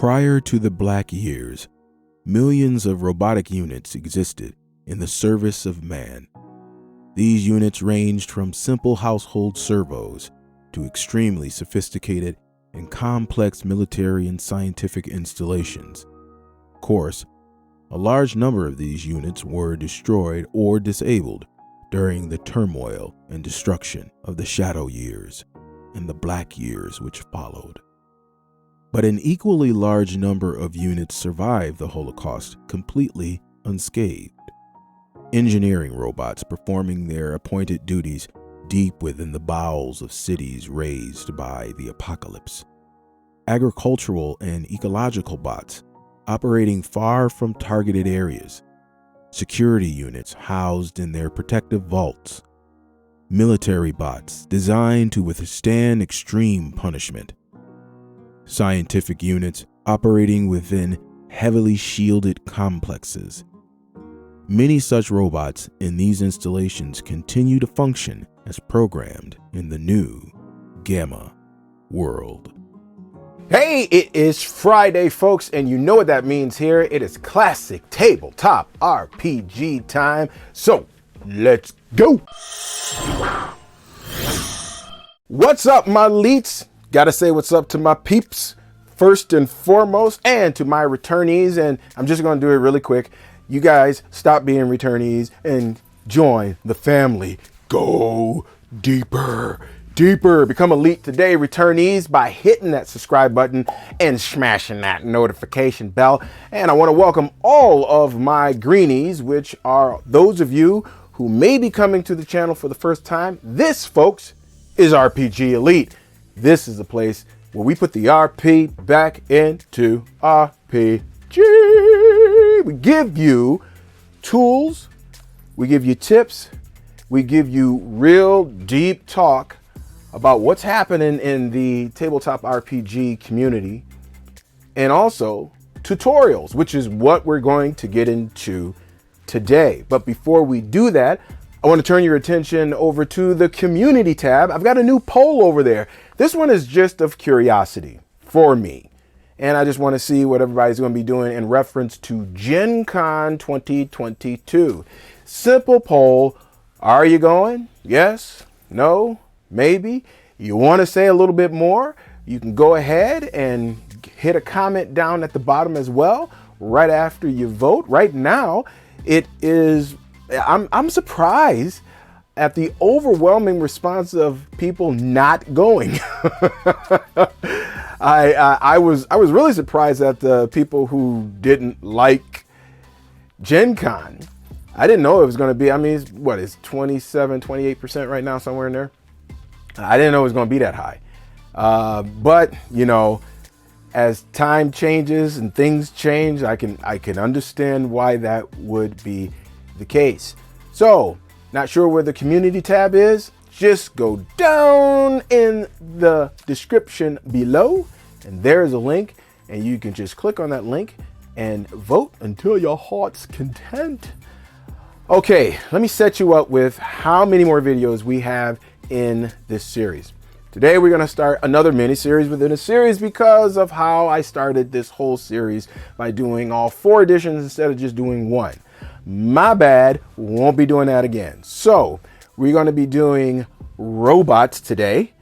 Prior to the Black Years, millions of robotic units existed in the service of man. These units ranged from simple household servos to extremely sophisticated and complex military and scientific installations. Of course, a large number of these units were destroyed or disabled during the turmoil and destruction of the Shadow Years and the Black Years which followed. But an equally large number of units survived the Holocaust completely unscathed. Engineering robots performing their appointed duties deep within the bowels of cities razed by the apocalypse. Agricultural and ecological bots operating far from targeted areas. Security units housed in their protective vaults. Military bots designed to withstand extreme punishment. Scientific units operating within heavily shielded complexes. Many such robots in these installations continue to function as programmed in the new Gamma world. Hey, it is Friday, folks, and you know what that means here. It is classic tabletop RPG time. So let's go. What's up, my leets? Gotta say what's up to my peeps first and foremost, and to my returnees. And I'm just gonna do it really quick. You guys stop being returnees and join the family. Go deeper. Become elite today, returnees, by hitting that subscribe button and smashing that notification bell. And I want to welcome all of my greenies, which are those of you who may be coming to the channel for the first time. This, folks, is RPG Elite. This is the place where we put the RP back into RPG. We give you tools, we give you tips, we give you real deep talk about what's happening in the tabletop RPG community, and also tutorials, which is what we're going to get into today. But before we do that, I want to turn your attention over to the community tab. I've got a new poll over there. This one is just of curiosity for me, and I just want to see what everybody's going to be doing in reference to Gen Con 2022. Simple poll. Are you going? Yes? No? Maybe. You want to say a little bit more? You can go ahead and hit a comment down at the bottom as well, right after you vote. Right now, it is, I'm surprised at the overwhelming response of people not going. I was really surprised at the people who didn't like Gen Con. I didn't know it was going to be, I mean, it's 27, 28% right now, somewhere in there. I didn't know it was going to be that high. But, you know, as time changes and things change, I can understand why that would be the case. So, not sure where the community tab is? Just go down in the description below, and there's a link, and you can just click on that link and vote until your heart's content. Okay, let me set you up with how many more videos we have in this series. Today we're going to start another mini series within a series because of how I started this whole series by doing all 4 editions instead of just doing 1. My bad, won't be doing that again. So we're going to be doing robots today,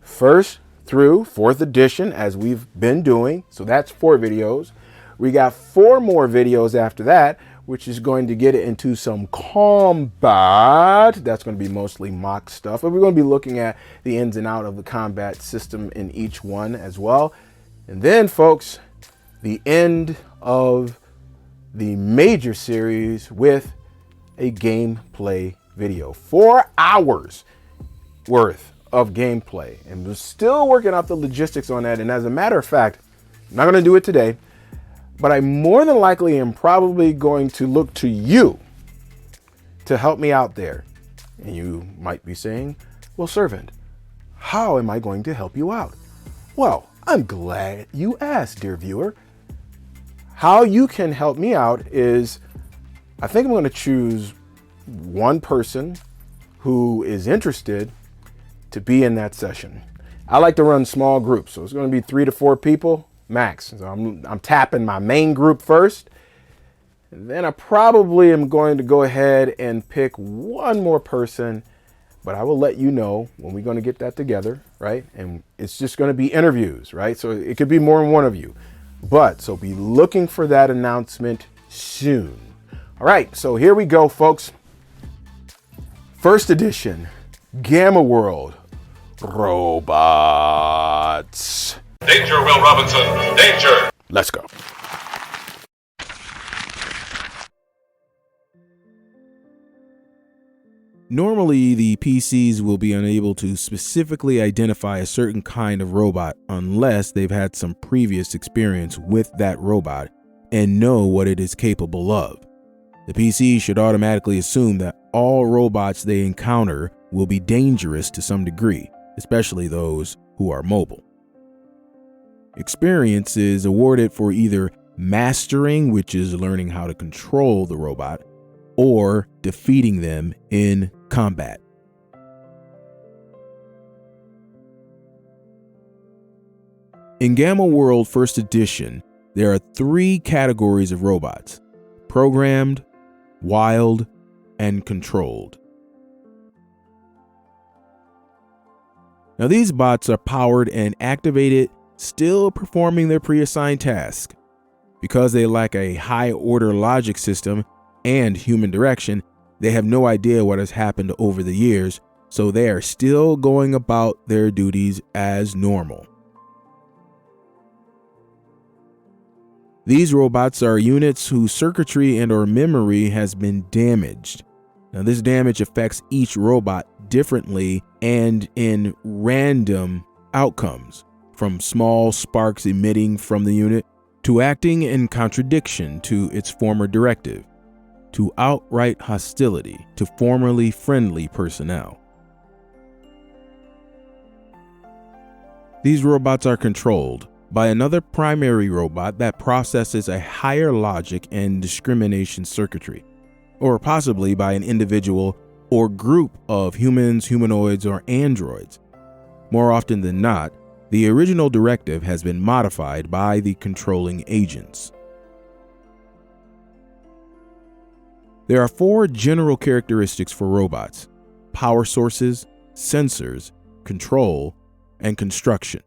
1st through 4th edition, as we've been doing. So that's 4 videos. We got 4 more videos after that, which is going to get into some combat. That's going to be mostly mock stuff, but we're going to be looking at the ins and out of the combat system in each one as well. And then, folks, the end of the major series with a gameplay video. 4 hours worth of gameplay. And we're still working out the logistics on that. And as a matter of fact, I'm not going to do it today, but I more than likely am probably going to look to you to help me out there. And you might be saying, well, servant, how am I going to help you out? Well, I'm glad you asked, dear viewer. How you can help me out is, I think I'm going to choose one person who is interested to be in that session. I like to run small groups, so it's going to be 3 to 4 people, max. So I'm tapping my main group first. And then I probably am going to go ahead and pick one more person, but I will let you know when we're going to get that together, right? And it's just going to be interviews, right? So it could be more than one of you. But so be looking for that announcement soon. All right, so here we go, folks. First edition, Gamma World Robots. Danger, Will Robinson. Danger. Let's go. Normally, the PCs will be unable to specifically identify a certain kind of robot unless they've had some previous experience with that robot and know what it is capable of. The PC should automatically assume that all robots they encounter will be dangerous to some degree, especially those who are mobile. Experience is awarded for either mastering, which is learning how to control the robot, or defeating them in combat. In Gamma World First Edition, there are 3 categories of robots: programmed, wild, and controlled. Now these bots are powered and activated, still performing their pre-assigned task. Because they lack a high-order logic system and human direction, they have no idea what has happened over the years, so they are still going about their duties as normal. These robots are units whose circuitry and or memory has been damaged. Now this damage affects each robot differently and in random outcomes, from small sparks emitting from the unit to acting in contradiction to its former directive, to outright hostility to formerly friendly personnel. These robots are controlled by another primary robot that processes a higher logic and discrimination circuitry, or possibly by an individual or group of humans, humanoids, or androids. More often than not, the original directive has been modified by the controlling agents. There are 4 general characteristics for robots: power sources, sensors, control, and construction.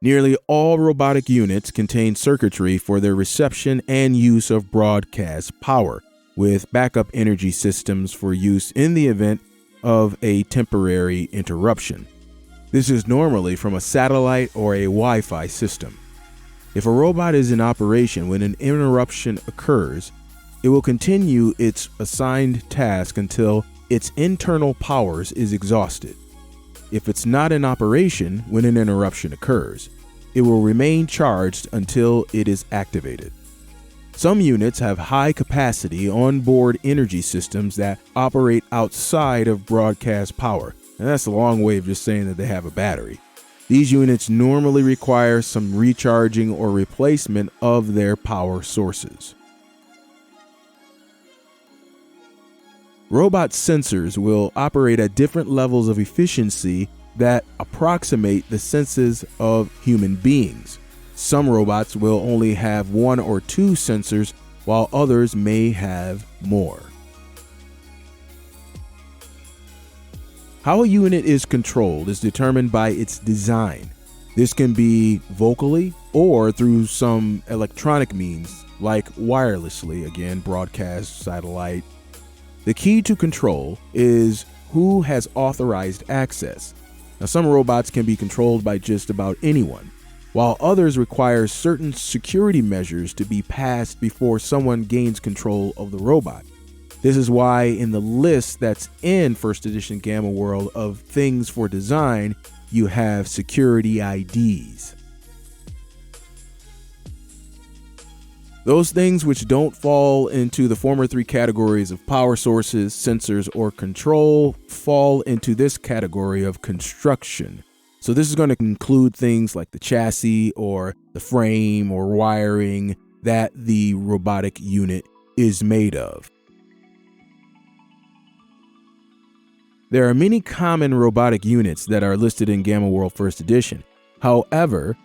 Nearly all robotic units contain circuitry for their reception and use of broadcast power, with backup energy systems for use in the event of a temporary interruption. This is normally from a satellite or a Wi-Fi system. If a robot is in operation when an interruption occurs, it will continue its assigned task until its internal powers is exhausted. If it's not in operation when an interruption occurs, it will remain charged until it is activated. Some units have high capacity onboard energy systems that operate outside of broadcast power, and that's a long way of just saying that they have a battery. These units normally require some recharging or replacement of their power sources. Robot sensors will operate at different levels of efficiency that approximate the senses of human beings. Some robots will only have 1 or 2 sensors, while others may have more. How a unit is controlled is determined by its design. This can be vocally or through some electronic means, like wirelessly, again, broadcast, satellite. The key to control is who has authorized access. Now, some robots can be controlled by just about anyone, while others require certain security measures to be passed before someone gains control of the robot. This is why in the list that's in First Edition Gamma World of things for design, you have security IDs. Those things which don't fall into the former 3 categories of power sources, sensors, or control fall into this category of construction. So this is going to include things like the chassis or the frame or wiring that the robotic unit is made of. There are many common robotic units that are listed in Gamma World First Edition. However,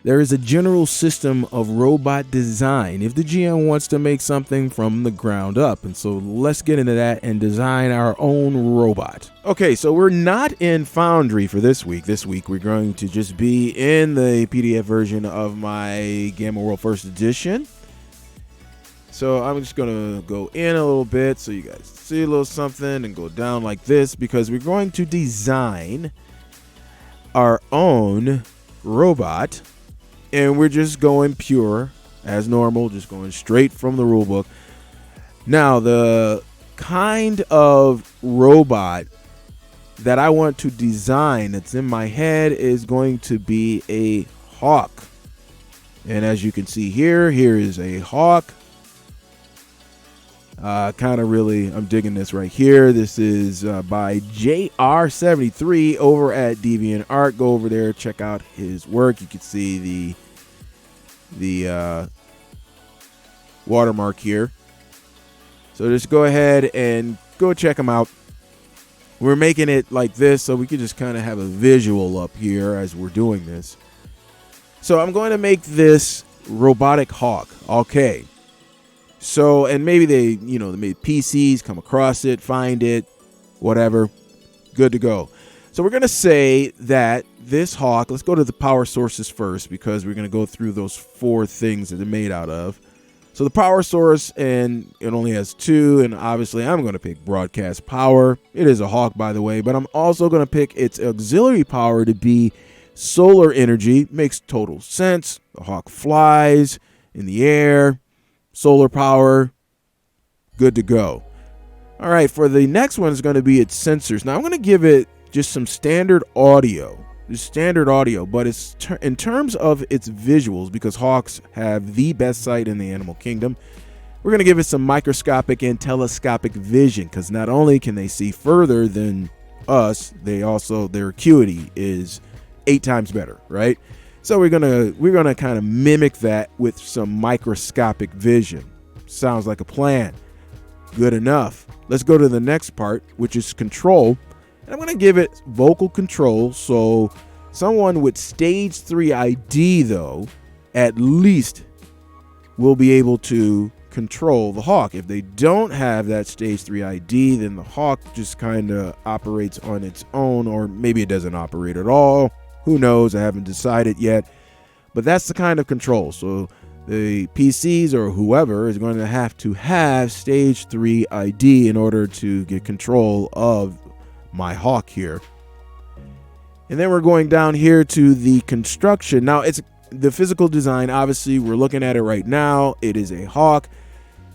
there is a general system of robot design if the GM wants to make something from the ground up. And so let's get into that and design our own robot. Okay, so we're not in Foundry for this week. This week we're going to just be in the PDF version of my Gamma World First Edition. So I'm just going to go in a little bit so you guys see a little something and go down like this because we're going to design our own robot. And we're just going pure as normal, just going straight from the rule book. Now, the kind of robot that I want to design that's in my head is going to be a hawk. And as you can see here is a hawk. I'm digging this right here. This is by JR73 over at DeviantArt. Go over there, check out his work. You can see the watermark here. So just go ahead and go check him out. We're making it like this so we can just kind of have a visual up here as we're doing this. So I'm going to make this robotic hawk. Okay. So, and maybe they made PCs, come across it, find it, whatever. Good to go. So we're going to say that this hawk, let's go to the power sources first because we're going to go through those 4 things that they're made out of. So the power source, and it only has 2, and obviously I'm going to pick broadcast power. It is a hawk, by the way, but I'm also going to pick its auxiliary power to be solar energy. Makes total sense. The hawk flies in the air. Solar power, good to go. All right, for the next one is going to be its sensors. Now I'm going to give it just some standard audio, but it's in terms of its visuals, because hawks have the best sight in the animal kingdom, we're going to give it some microscopic and telescopic vision, because not only can they see further than us, their acuity is 8 times better, right? So we're gonna kind of mimic that with some microscopic vision. Sounds like a plan. Good enough. Let's go to the next part, which is control. And I'm gonna give it vocal control. So someone with stage 3 ID, though, at least will be able to control the hawk. If they don't have that stage 3 ID, then the hawk just kind of operates on its own, or maybe it doesn't operate at all. Who knows? I haven't decided yet. But that's the kind of control. So the PCs or whoever is going to have stage 3 ID in order to get control of my hawk here. And then we're going down here to the construction. Now, it's the physical design. Obviously, we're looking at it right now. It is a hawk.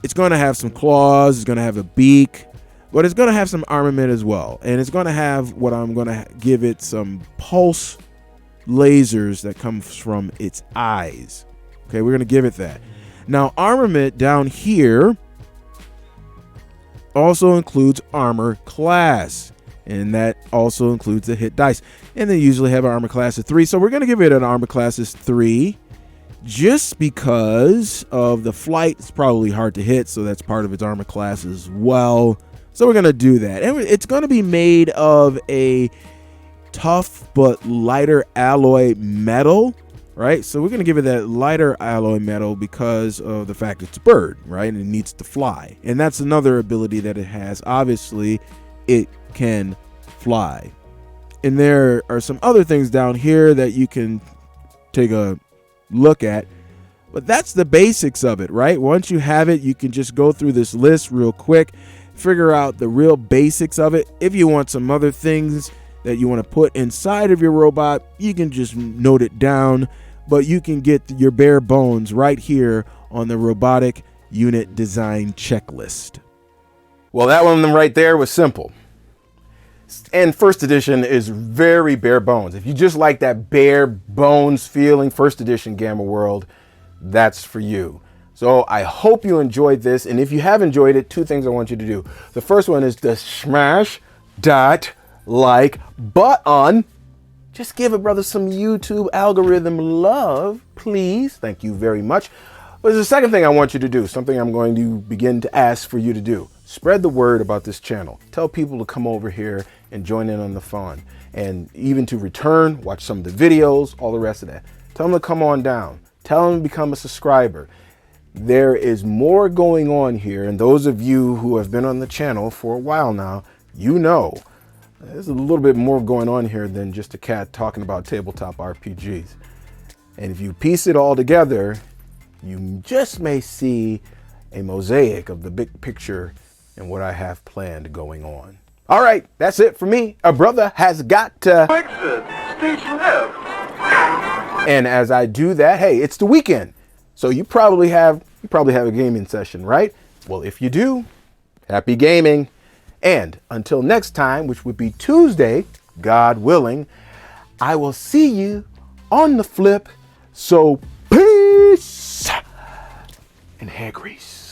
It's going to have some claws. It's going to have a beak. But it's going to have some armament as well. And it's going to have what I'm going to give it some pulse lasers that comes from its eyes. Okay, we're going to give it that. Now, armament down here also includes armor class, and that also includes the hit dice. And they usually have an armor class of 3, so we're going to give it an armor class of 3 just because of the flight. It's probably hard to hit, so that's part of its armor class as well. So we're going to do that. And it's going to be made of a tough but lighter alloy metal, right? So we're going to give it that lighter alloy metal because of the fact it's a bird, right? And it needs to fly. And that's another ability that it has. Obviously, it can fly. And there are some other things down here that you can take a look at. But that's the basics of it, right? Once you have it, you can just go through this list real quick, figure out the real basics of it. If you want some other things that you want to put inside of your robot, you can just note it down, but you can get your bare bones right here on the robotic unit design checklist. Well, that one right there was simple. And first edition is very bare bones. If you just like that bare bones feeling, first edition Gamma World, that's for you. So I hope you enjoyed this. And if you have enjoyed it, 2 things I want you to do. The first one is to smash that like button. Just give a brother some YouTube algorithm love, please. Thank you very much. But there's a second thing I want you to do, something I'm going to begin to ask for you to do. Spread the word about this channel. Tell people to come over here and join in on the fun. And even to return, watch some of the videos, all the rest of that. Tell them to come on down. Tell them to become a subscriber. There is more going on here. And those of you who have been on the channel for a while now, you know, there's a little bit more going on here than just a cat talking about tabletop RPGs. And if you piece it all together, you just may see a mosaic of the big picture and what I have planned going on. All right, that's it for me. A brother has got to Exit stage left. And as I do that, hey, it's the weekend. So you probably have a gaming session, right? Well, if you do, happy gaming. And until next time, which would be Tuesday, God willing, I will see you on the flip. So peace and hair grease.